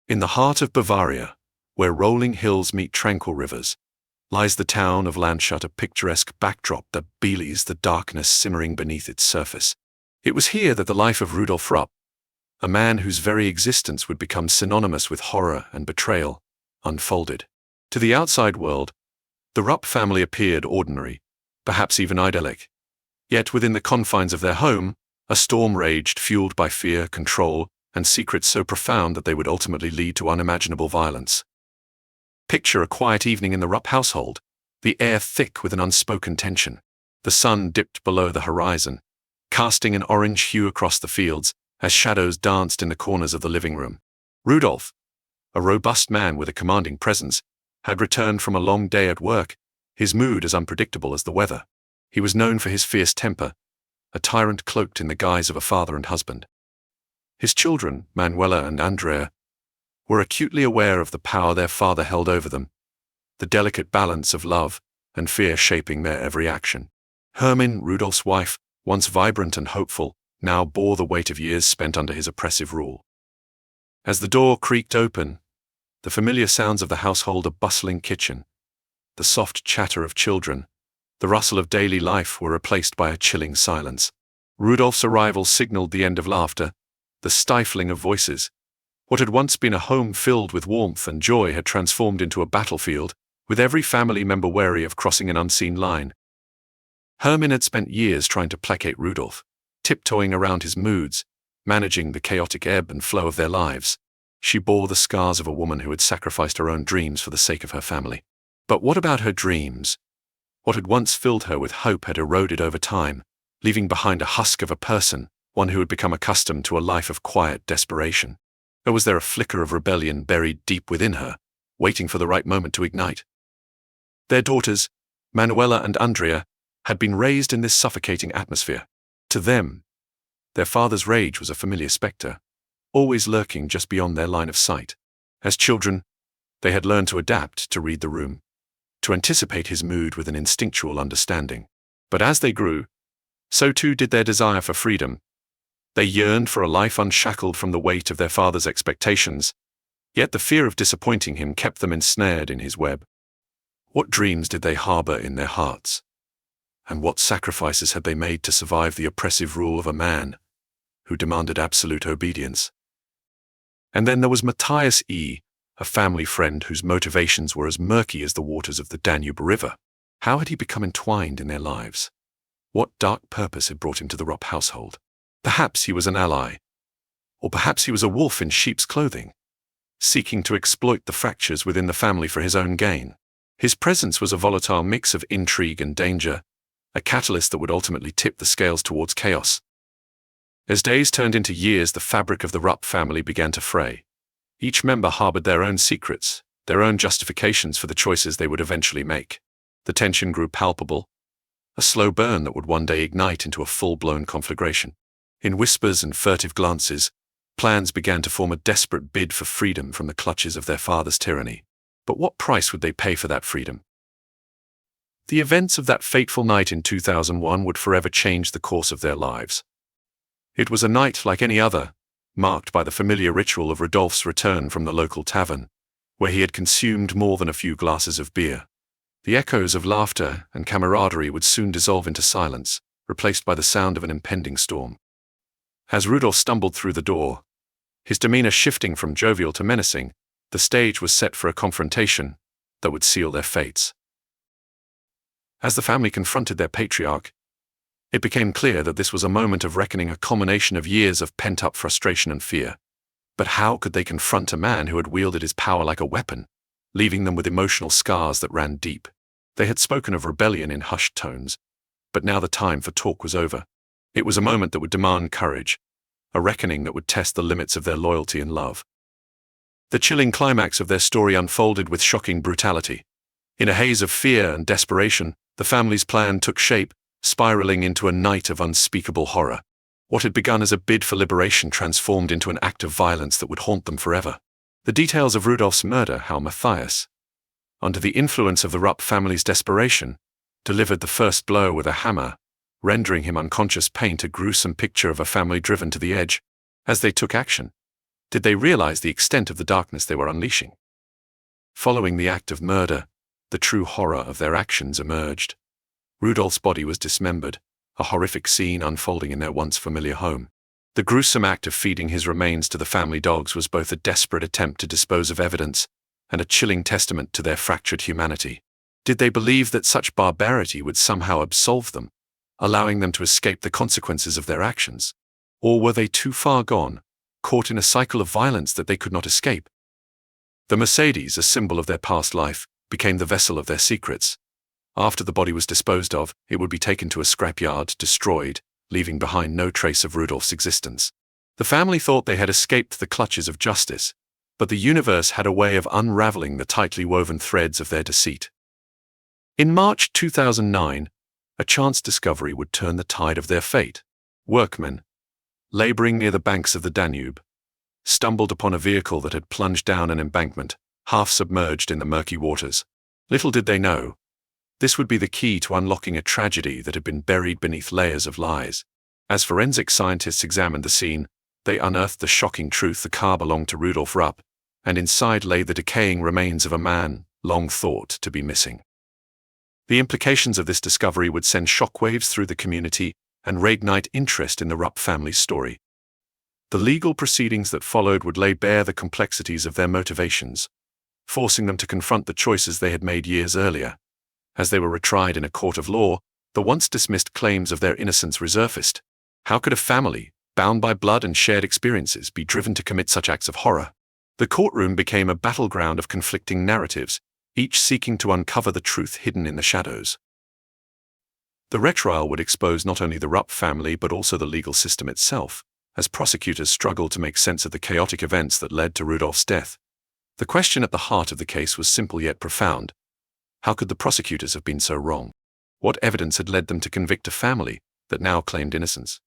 In the heart of Bavaria, where rolling hills meet tranquil rivers, lies the town of Landshut, a picturesque backdrop that belies the darkness simmering beneath its surface. It was here that the life of Rudolf Rupp, a man whose very existence would become synonymous with horror and betrayal, unfolded. To the outside world, the Rupp family appeared ordinary, perhaps even idyllic. Yet within the confines of their home, a storm raged, fueled by fear, control, and secrets so profound that they would ultimately lead to unimaginable violence. Picture a quiet evening in the Rupp household, the air thick with an unspoken tension. The sun dipped below the horizon, casting an orange hue across the fields as shadows danced in the corners of the living room. Rudolf, a robust man with a commanding presence, had returned from a long day at work, his mood as unpredictable as the weather. He was known for his fierce temper, a tyrant cloaked in the guise of a father and husband. His children, Manuela and Andrea, were acutely aware of the power their father held over them, the delicate balance of love and fear shaping their every action. Hermin, Rudolf's wife, once vibrant and hopeful, now bore the weight of years spent under his oppressive rule. As the door creaked open, the familiar sounds of the household, a bustling kitchen, the soft chatter of children, the rustle of daily life were replaced by a chilling silence. Rudolf's arrival signaled the end of laughter, the stifling of voices. What had once been a home filled with warmth and joy had transformed into a battlefield, with every family member wary of crossing an unseen line. Hermin had spent years trying to placate Rudolf, tiptoeing around his moods, managing the chaotic ebb and flow of their lives. She bore the scars of a woman who had sacrificed her own dreams for the sake of her family. But what about her dreams? What had once filled her with hope had eroded over time, leaving behind a husk of a person, one who had become accustomed to a life of quiet desperation. Or was there a flicker of rebellion buried deep within her, waiting for the right moment to ignite? Their daughters, Manuela and Andrea, had been raised in this suffocating atmosphere. To them, their father's rage was a familiar specter, always lurking just beyond their line of sight. As children, they had learned to adapt, to read the room, to anticipate his mood with an instinctual understanding. But as they grew, so too did their desire for freedom. They yearned for a life unshackled from the weight of their father's expectations, yet the fear of disappointing him kept them ensnared in his web. What dreams did they harbor in their hearts? And what sacrifices had they made to survive the oppressive rule of a man who demanded absolute obedience? And then there was Matthias E., a family friend whose motivations were as murky as the waters of the Danube River. How had he become entwined in their lives? What dark purpose had brought him to the Rupp household? Perhaps he was an ally, or perhaps he was a wolf in sheep's clothing, seeking to exploit the fractures within the family for his own gain. His presence was a volatile mix of intrigue and danger, a catalyst that would ultimately tip the scales towards chaos. As days turned into years, the fabric of the Rupp family began to fray. Each member harbored their own secrets, their own justifications for the choices they would eventually make. The tension grew palpable, a slow burn that would one day ignite into a full-blown conflagration. In whispers and furtive glances, plans began to form a desperate bid for freedom from the clutches of their father's tyranny. But what price would they pay for that freedom? The events of that fateful night in 2001 would forever change the course of their lives. It was a night like any other, marked by the familiar ritual of Rudolf's return from the local tavern, where he had consumed more than a few glasses of beer. The echoes of laughter and camaraderie would soon dissolve into silence, replaced by the sound of an impending storm. As Rudolf stumbled through the door, his demeanor shifting from jovial to menacing, the stage was set for a confrontation that would seal their fates. As the family confronted their patriarch, it became clear that this was a moment of reckoning, a culmination of years of pent-up frustration and fear. But how could they confront a man who had wielded his power like a weapon, leaving them with emotional scars that ran deep? They had spoken of rebellion in hushed tones, but now the time for talk was over. It was a moment that would demand courage, a reckoning that would test the limits of their loyalty and love. The chilling climax of their story unfolded with shocking brutality. In a haze of fear and desperation, the family's plan took shape, spiraling into a night of unspeakable horror. What had begun as a bid for liberation transformed into an act of violence that would haunt them forever. The details of Rudolf's murder, how Matthias, under the influence of the Rupp family's desperation, delivered the first blow with a hammer, rendering him unconscious, paint a gruesome picture of a family driven to the edge. As they took action, Did they realize the extent of the darkness they were unleashing? Following the act of murder, the true horror of their actions emerged. Rudolf's body was dismembered, a horrific scene unfolding in their once familiar home. The gruesome act of feeding his remains to the family dogs was both a desperate attempt to dispose of evidence and a chilling testament to their fractured humanity. Did they believe that such barbarity would somehow absolve them, allowing them to escape the consequences of their actions? Or were they too far gone, caught in a cycle of violence that they could not escape? The Mercedes, a symbol of their past life, became the vessel of their secrets. After the body was disposed of, it would be taken to a scrapyard, destroyed, leaving behind no trace of Rudolf's existence. The family thought they had escaped the clutches of justice, but the universe had a way of unraveling the tightly woven threads of their deceit. In March 2009, a chance discovery would turn the tide of their fate. Workmen, laboring near the banks of the Danube, stumbled upon a vehicle that had plunged down an embankment, half submerged in the murky waters. Little did they know, this would be the key to unlocking a tragedy that had been buried beneath layers of lies. As forensic scientists examined the scene, they unearthed the shocking truth: the car belonged to Rudolf Rupp, and inside lay the decaying remains of a man long thought to be missing. The implications of this discovery would send shockwaves through the community and reignite interest in the Rupp family's story. The legal proceedings that followed would lay bare the complexities of their motivations, forcing them to confront the choices they had made years earlier. As they were retried in a court of law, the once dismissed claims of their innocence resurfaced. How could a family, bound by blood and shared experiences, be driven to commit such acts of horror? The courtroom became a battleground of conflicting narratives, each seeking to uncover the truth hidden in the shadows. The retrial would expose not only the Rupp family but also the legal system itself, as prosecutors struggled to make sense of the chaotic events that led to Rudolf's death. The question at the heart of the case was simple yet profound. How could the prosecutors have been so wrong? What evidence had led them to convict a family that now claimed innocence?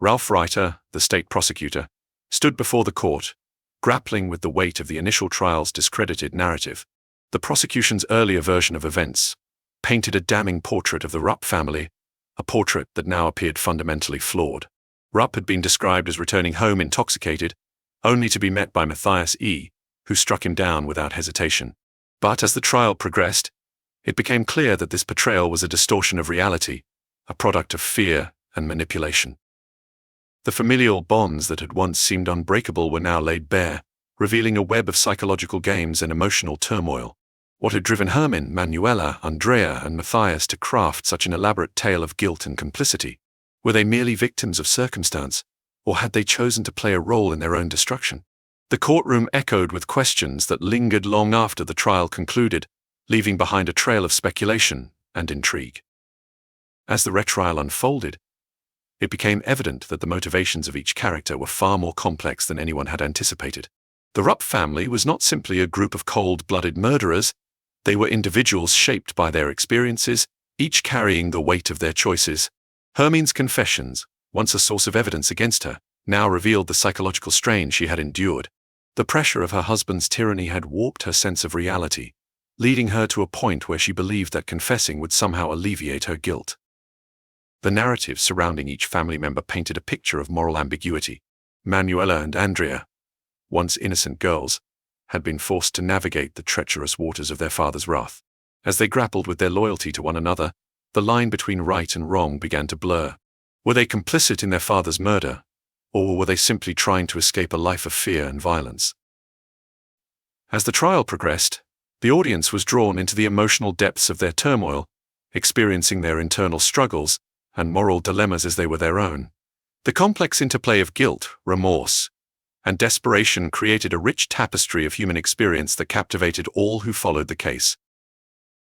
Ralph Reiter, the state prosecutor, stood before the court, grappling with the weight of the initial trial's discredited narrative. The prosecution's earlier version of events painted a damning portrait of the Rupp family, a portrait that now appeared fundamentally flawed. Rupp had been described as returning home intoxicated, only to be met by Matthias E., who struck him down without hesitation. But as the trial progressed, it became clear that this portrayal was a distortion of reality, a product of fear and manipulation. The familial bonds that had once seemed unbreakable were now laid bare, revealing a web of psychological games and emotional turmoil. What had driven Hermann, Manuela, Andrea, and Matthias to craft such an elaborate tale of guilt and complicity? Were they merely victims of circumstance, or had they chosen to play a role in their own destruction? The courtroom echoed with questions that lingered long after the trial concluded, leaving behind a trail of speculation and intrigue. As the retrial unfolded, it became evident that the motivations of each character were far more complex than anyone had anticipated. The Rupp family was not simply a group of cold-blooded murderers. They were individuals shaped by their experiences, each carrying the weight of their choices. Hermine's confessions, once a source of evidence against her, now revealed the psychological strain she had endured. The pressure of her husband's tyranny had warped her sense of reality, leading her to a point where she believed that confessing would somehow alleviate her guilt. The narrative surrounding each family member painted a picture of moral ambiguity. Manuela and Andrea, once innocent girls, had been forced to navigate the treacherous waters of their father's wrath. As they grappled with their loyalty to one another, the line between right and wrong began to blur. Were they complicit in their father's murder, or were they simply trying to escape a life of fear and violence? As the trial progressed, the audience was drawn into the emotional depths of their turmoil, experiencing their internal struggles and moral dilemmas as they were their own. The complex interplay of guilt, remorse, and desperation created a rich tapestry of human experience that captivated all who followed the case.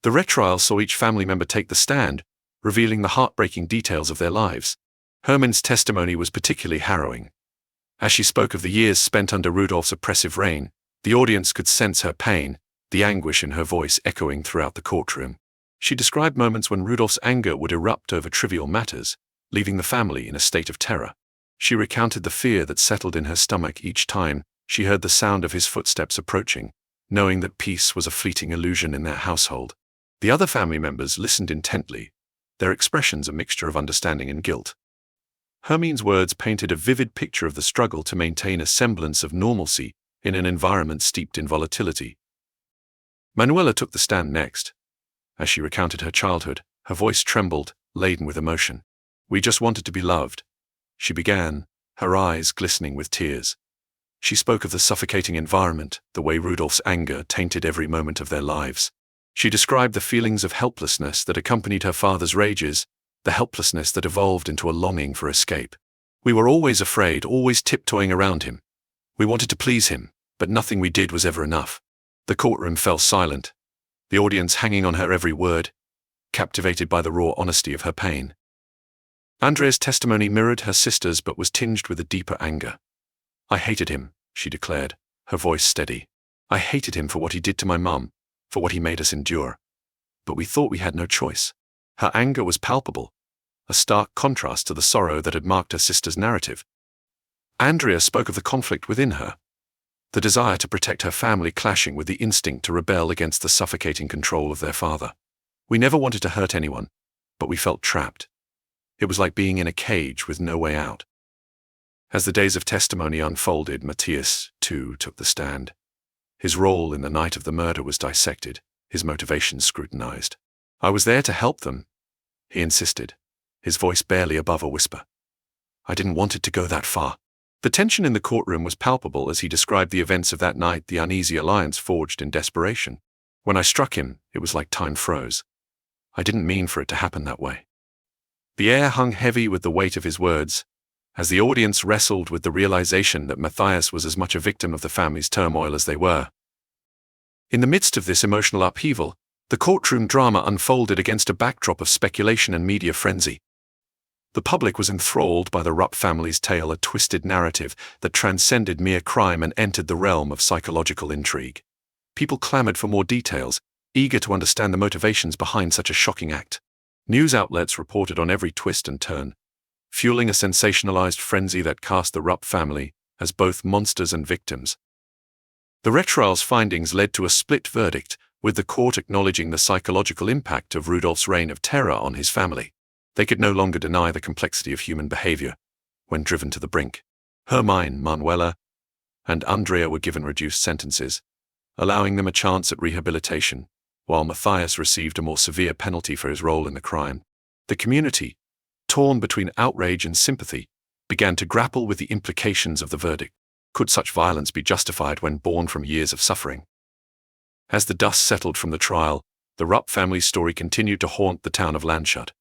The retrial saw each family member take the stand, revealing the heartbreaking details of their lives. Hermann's testimony was particularly harrowing. As she spoke of the years spent under Rudolf's oppressive reign, the audience could sense her pain, the anguish in her voice echoing throughout the courtroom. She described moments when Rudolf's anger would erupt over trivial matters, leaving the family in a state of terror. She recounted the fear that settled in her stomach each time she heard the sound of his footsteps approaching, knowing that peace was a fleeting illusion in their household. The other family members listened intently, their expressions a mixture of understanding and guilt. Hermine's words painted a vivid picture of the struggle to maintain a semblance of normalcy in an environment steeped in volatility. Manuela took the stand next. As she recounted her childhood, her voice trembled, laden with emotion. "We just wanted to be loved," she began, her eyes glistening with tears. She spoke of the suffocating environment, the way Rudolf's anger tainted every moment of their lives. She described the feelings of helplessness that accompanied her father's rages, the helplessness that evolved into a longing for escape. "We were always afraid, always tiptoeing around him. We wanted to please him, but nothing we did was ever enough." The courtroom fell silent, the audience hanging on her every word, captivated by the raw honesty of her pain. Andrea's testimony mirrored her sister's but was tinged with a deeper anger. "I hated him," she declared, her voice steady. "I hated him for what he did to my mum, for what he made us endure. But we thought we had no choice." Her anger was palpable, a stark contrast to the sorrow that had marked her sister's narrative. Andrea spoke of the conflict within her, the desire to protect her family clashing with the instinct to rebel against the suffocating control of their father. "We never wanted to hurt anyone, but we felt trapped. It was like being in a cage with no way out." As the days of testimony unfolded, Matthias, too, took the stand. His role in the night of the murder was dissected, his motivations scrutinized. "I was there to help them," he insisted, his voice barely above a whisper. "I didn't want it to go that far." The tension in the courtroom was palpable as he described the events of that night, the uneasy alliance forged in desperation. "When I struck him, it was like time froze. I didn't mean for it to happen that way." The air hung heavy with the weight of his words, as the audience wrestled with the realization that Matthias was as much a victim of the family's turmoil as they were. In the midst of this emotional upheaval, the courtroom drama unfolded against a backdrop of speculation and media frenzy. The public was enthralled by the Rupp family's tale, a twisted narrative that transcended mere crime and entered the realm of psychological intrigue. People clamored for more details, eager to understand the motivations behind such a shocking act. News outlets reported on every twist and turn, fueling a sensationalized frenzy that cast the Rupp family as both monsters and victims. The retrial's findings led to a split verdict, with the court acknowledging the psychological impact of Rudolf's reign of terror on his family. They could no longer deny the complexity of human behavior when driven to the brink. Hermine, Manuela, and Andrea were given reduced sentences, allowing them a chance at rehabilitation, while Matthias received a more severe penalty for his role in the crime. The community, torn between outrage and sympathy, began to grapple with the implications of the verdict. Could such violence be justified when born from years of suffering? As the dust settled from the trial, the Rupp family's story continued to haunt the town of Landshut.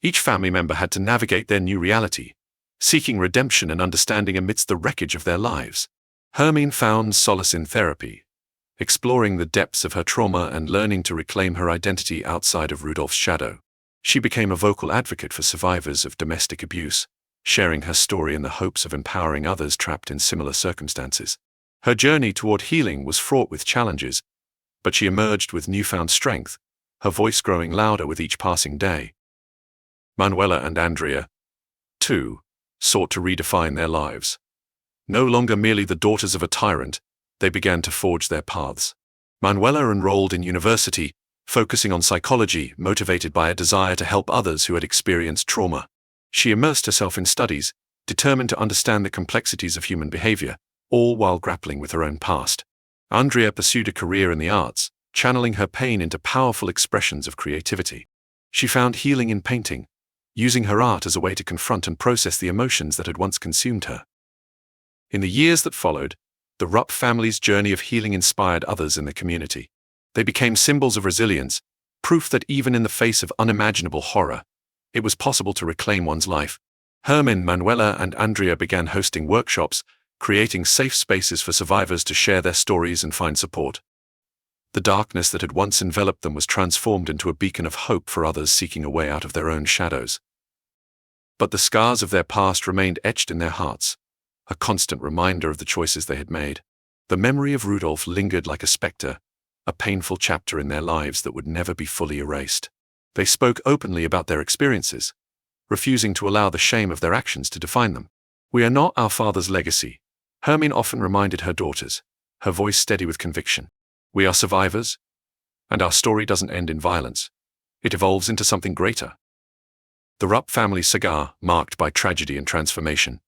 Each family member had to navigate their new reality, seeking redemption and understanding amidst the wreckage of their lives. Hermine found solace in therapy, exploring the depths of her trauma and learning to reclaim her identity outside of Rudolf's shadow. She became a vocal advocate for survivors of domestic abuse, sharing her story in the hopes of empowering others trapped in similar circumstances. Her journey toward healing was fraught with challenges, but she emerged with newfound strength, her voice growing louder with each passing day. Manuela and Andrea, too, sought to redefine their lives. No longer merely the daughters of a tyrant, they began to forge their paths. Manuela enrolled in university, focusing on psychology, motivated by a desire to help others who had experienced trauma. She immersed herself in studies, determined to understand the complexities of human behavior, all while grappling with her own past. Andrea pursued a career in the arts, channeling her pain into powerful expressions of creativity. She found healing in painting, using her art as a way to confront and process the emotions that had once consumed her. In the years that followed, the Rupp family's journey of healing inspired others in the community. They became symbols of resilience, proof that even in the face of unimaginable horror, it was possible to reclaim one's life. Hermine, Manuela, and Andrea began hosting workshops, creating safe spaces for survivors to share their stories and find support. The darkness that had once enveloped them was transformed into a beacon of hope for others seeking a way out of their own shadows. But the scars of their past remained etched in their hearts, a constant reminder of the choices they had made. The memory of Rudolf lingered like a specter, a painful chapter in their lives that would never be fully erased. They spoke openly about their experiences, refusing to allow the shame of their actions to define them. "We are not our father's legacy," Hermine often reminded her daughters, her voice steady with conviction. "We are survivors, and our story doesn't end in violence. It evolves into something greater." The Rupp family saga, marked by tragedy and transformation,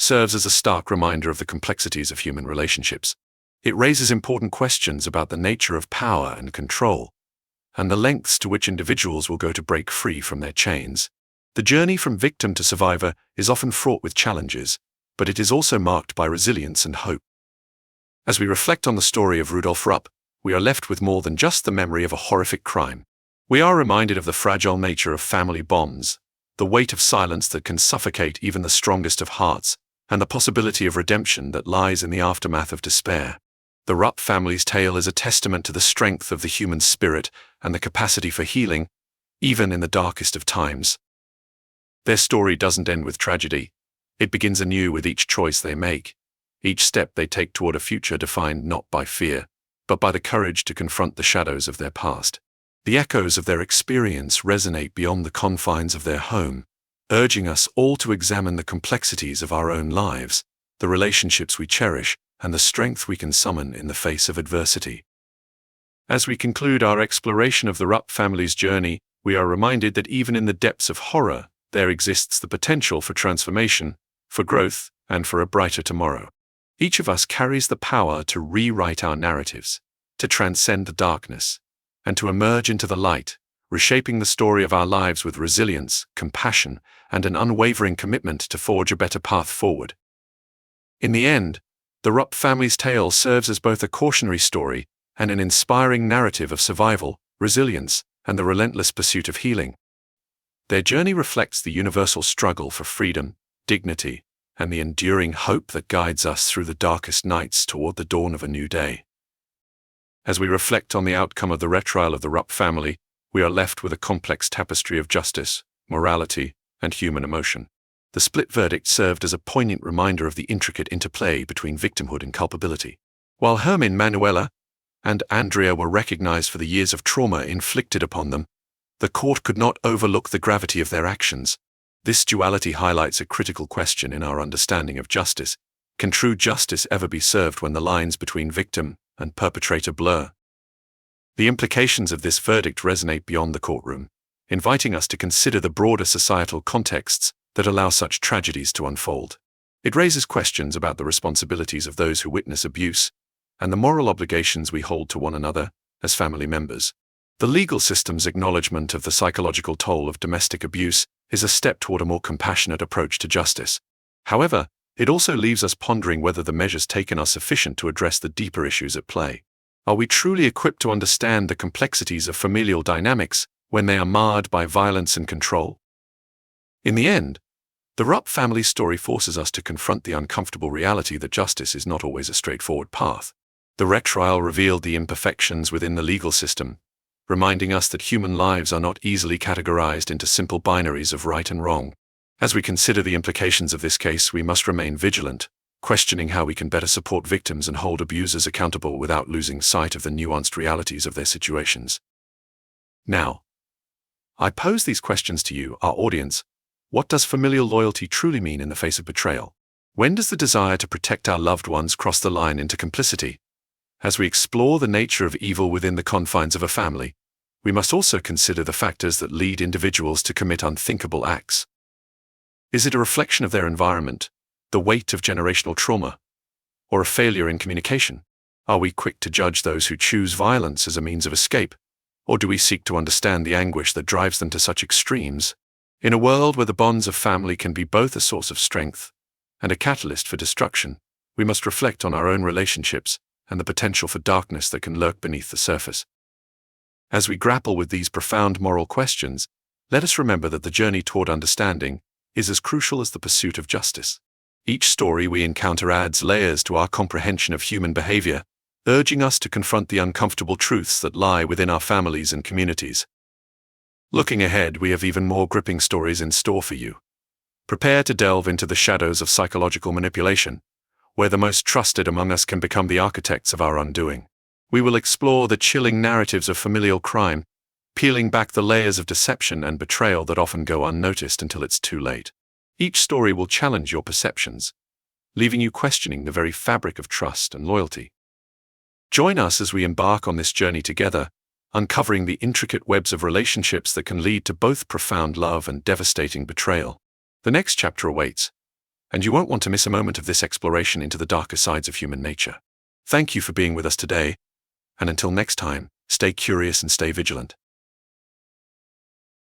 serves as a stark reminder of the complexities of human relationships. It raises important questions about the nature of power and control, and the lengths to which individuals will go to break free from their chains. The journey from victim to survivor is often fraught with challenges, but it is also marked by resilience and hope. As we reflect on the story of Rudolf Rupp, we are left with more than just the memory of a horrific crime. We are reminded of the fragile nature of family bonds, the weight of silence that can suffocate even the strongest of hearts, and the possibility of redemption that lies in the aftermath of despair. The Rupp family's tale is a testament to the strength of the human spirit and the capacity for healing, even in the darkest of times. Their story doesn't end with tragedy. It begins anew with each choice they make, each step they take toward a future defined not by fear, but by the courage to confront the shadows of their past. The echoes of their experience resonate beyond the confines of their home, urging us all to examine the complexities of our own lives, the relationships we cherish, and the strength we can summon in the face of adversity. As we conclude our exploration of the Rupp family's journey, we are reminded that even in the depths of horror, there exists the potential for transformation, for growth, and for a brighter tomorrow. Each of us carries the power to rewrite our narratives, to transcend the darkness, and to emerge into the light, reshaping the story of our lives with resilience, compassion, and an unwavering commitment to forge a better path forward. In the end, the Rupp family's tale serves as both a cautionary story and an inspiring narrative of survival, resilience, and the relentless pursuit of healing. Their journey reflects the universal struggle for freedom, dignity, and the enduring hope that guides us through the darkest nights toward the dawn of a new day. As we reflect on the outcome of the retrial of the Rupp family, we are left with a complex tapestry of justice, morality, and human emotion. The split verdict served as a poignant reminder of the intricate interplay between victimhood and culpability. While Hermin, Manuela, and Andrea were recognized for the years of trauma inflicted upon them, the court could not overlook the gravity of their actions. This duality highlights a critical question in our understanding of justice. Can true justice ever be served when the lines between victim and perpetrator blur? The implications of this verdict resonate beyond the courtroom, inviting us to consider the broader societal contexts that allow such tragedies to unfold. It raises questions about the responsibilities of those who witness abuse and the moral obligations we hold to one another as family members. The legal system's acknowledgement of the psychological toll of domestic abuse is a step toward a more compassionate approach to justice. However, it also leaves us pondering whether the measures taken are sufficient to address the deeper issues at play. Are we truly equipped to understand the complexities of familial dynamics when they are marred by violence and control? In the end, the Rupp family story forces us to confront the uncomfortable reality that justice is not always a straightforward path. The retrial revealed the imperfections within the legal system, reminding us that human lives are not easily categorized into simple binaries of right and wrong. As we consider the implications of this case, we must remain vigilant, questioning how we can better support victims and hold abusers accountable without losing sight of the nuanced realities of their situations. Now, I pose these questions to you, our audience. What does familial loyalty truly mean in the face of betrayal? When does the desire to protect our loved ones cross the line into complicity? As we explore the nature of evil within the confines of a family, we must also consider the factors that lead individuals to commit unthinkable acts. Is it a reflection of their environment, the weight of generational trauma, or a failure in communication? Are we quick to judge those who choose violence as a means of escape, or do we seek to understand the anguish that drives them to such extremes? In a world where the bonds of family can be both a source of strength and a catalyst for destruction, we must reflect on our own relationships and the potential for darkness that can lurk beneath the surface. As we grapple with these profound moral questions, let us remember that the journey toward understanding is as crucial as the pursuit of justice. Each story we encounter adds layers to our comprehension of human behavior, urging us to confront the uncomfortable truths that lie within our families and communities. Looking ahead, we have even more gripping stories in store for you. Prepare to delve into the shadows of psychological manipulation, where the most trusted among us can become the architects of our undoing. We will explore the chilling narratives of familial crime, peeling back the layers of deception and betrayal that often go unnoticed until it's too late. Each story will challenge your perceptions, leaving you questioning the very fabric of trust and loyalty. Join us as we embark on this journey together, uncovering the intricate webs of relationships that can lead to both profound love and devastating betrayal. The next chapter awaits, and you won't want to miss a moment of this exploration into the darker sides of human nature. Thank you for being with us today, and until next time, stay curious and stay vigilant.